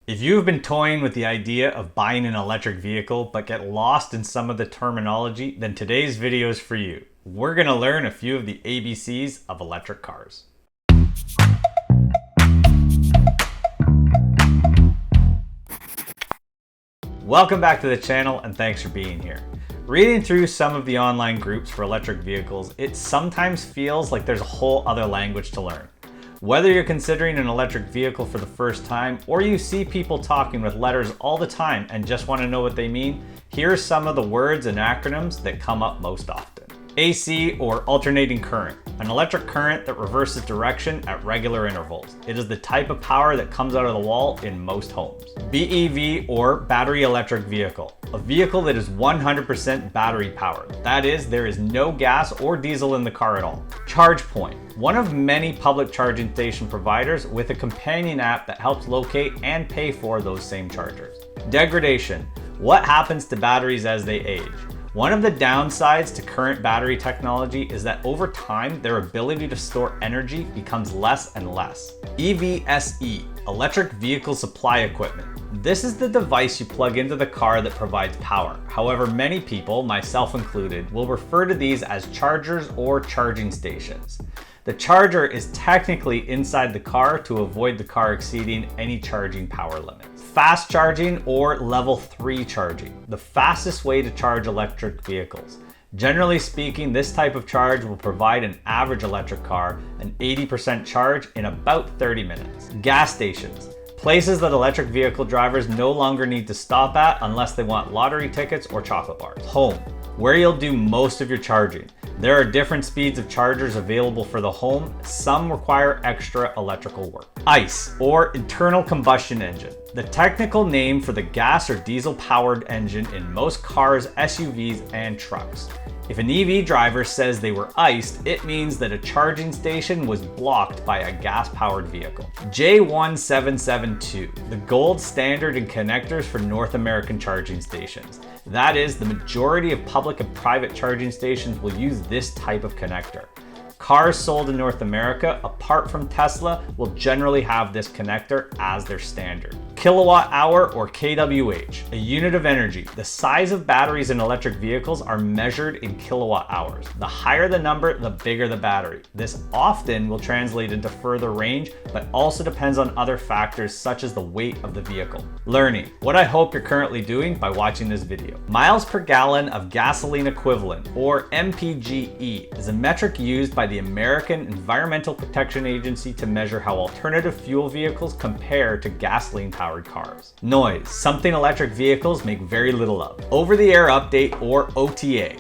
If you have been toying with the idea of buying an electric vehicle but get lost in some of the terminology, then today's video is for you. We're going to learn a few of the ABCs of electric cars. Welcome back to the channel and thanks for being here. Reading through some of the online groups for electric vehicles, it sometimes feels like there's a whole other language to learn. Whether you're considering an electric vehicle for the first time or you see people talking with letters all the time and just want to know what they mean, here are some of the words and acronyms that come up most often. AC, or alternating current, an electric current that reverses direction at regular intervals. It is the type of power that comes out of the wall in most homes. BEV, or battery electric vehicle, a vehicle that is 100% battery powered. That is, there is no gas or diesel in the car at all. Charge point, one of many public charging station providers with a companion app that helps locate and pay for those same chargers. Degradation, what happens to batteries as they age? One of the downsides to current battery technology is that over time, their ability to store energy becomes less and less. EVSE, electric vehicle supply equipment. This is the device you plug into the car that provides power. However, many people, myself included, will refer to these as chargers or charging stations. The charger is technically inside the car to avoid the car exceeding any charging power limits. Fast charging, or level 3 charging, the fastest way to charge electric vehicles. Generally speaking, this type of charge will provide an average electric car an 80% charge in about 30 minutes. Gas stations, places that electric vehicle drivers no longer need to stop at unless they want lottery tickets or chocolate bars. Home, where you'll do most of your charging. There are different speeds of chargers available for the home. Some require extra electrical work. ICE, or internal combustion engine, the technical name for the gas or diesel powered engine in most cars, SUVs, and trucks. If an EV driver says they were iced, it means that a charging station was blocked by a gas-powered vehicle. J1772, the gold standard in connectors for North American charging stations. That is, the majority of public and private charging stations will use this type of connector. Cars sold in North America, apart from Tesla, will generally have this connector as their standard. Kilowatt hour, or kWh, a unit of energy. The size of batteries in electric vehicles are measured in kilowatt hours. The higher the number, the bigger the battery. This often will translate into further range, but also depends on other factors such as the weight of the vehicle. Learning, what I hope you're currently doing by watching this video. Miles per gallon of gasoline equivalent, or MPGE, is a metric used by the American Environmental Protection Agency to measure how alternative fuel vehicles compare to gasoline-powered cars. Noise, something electric vehicles make very little of. Over-the-air update, or OTA.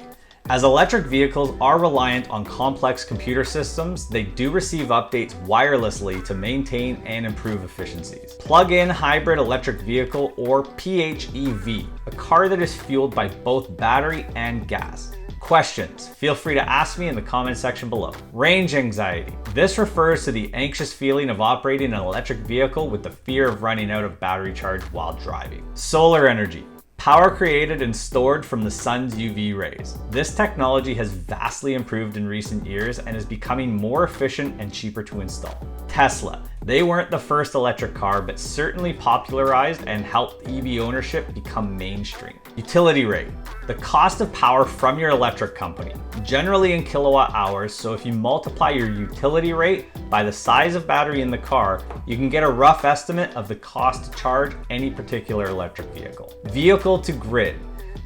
As electric vehicles are reliant on complex computer systems, they do receive updates wirelessly to maintain and improve efficiencies. Plug-in hybrid electric vehicle, or PHEV, a car that is fueled by both battery and gas. Questions, feel free to ask me in the comment section below. Range anxiety. This refers to the anxious feeling of operating an electric vehicle with the fear of running out of battery charge while driving. Solar energy. Power created and stored from the sun's UV rays. This technology has vastly improved in recent years and is becoming more efficient and cheaper to install. Tesla. They weren't the first electric car, but certainly popularized and helped EV ownership become mainstream. Utility rate, the cost of power from your electric company, generally in kilowatt hours, so if you multiply your utility rate by the size of battery in the car, you can get a rough estimate of the cost to charge any particular electric vehicle. Vehicle to grid,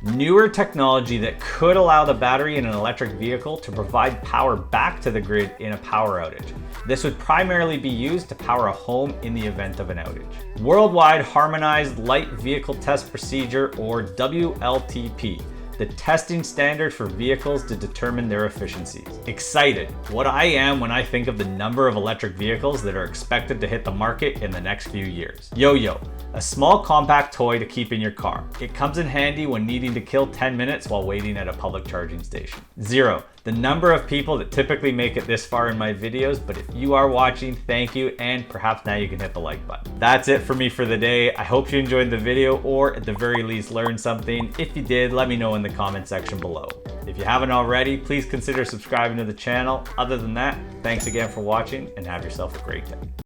newer technology that could allow the battery in an electric vehicle to provide power back to the grid in a power outage. This would primarily be used to power a home in the event of an outage. Worldwide Harmonized Light Vehicle Test Procedure, or WLTP, the testing standard for vehicles to determine their efficiencies. Excited, what I am when I think of the number of electric vehicles that are expected to hit the market in the next few years. Yo-Yo, a small compact toy to keep in your car. It comes in handy when needing to kill 10 minutes while waiting at a public charging station. Zero, the number of people that typically make it this far in my videos, but if you are watching, thank you, and perhaps now you can hit the like button. That's it for me for the day. I hope you enjoyed the video, or at the very least learned something. If you did, let me know in the comment section below. If you haven't already, please consider subscribing to the channel. Other than that, thanks again for watching and have yourself a great day.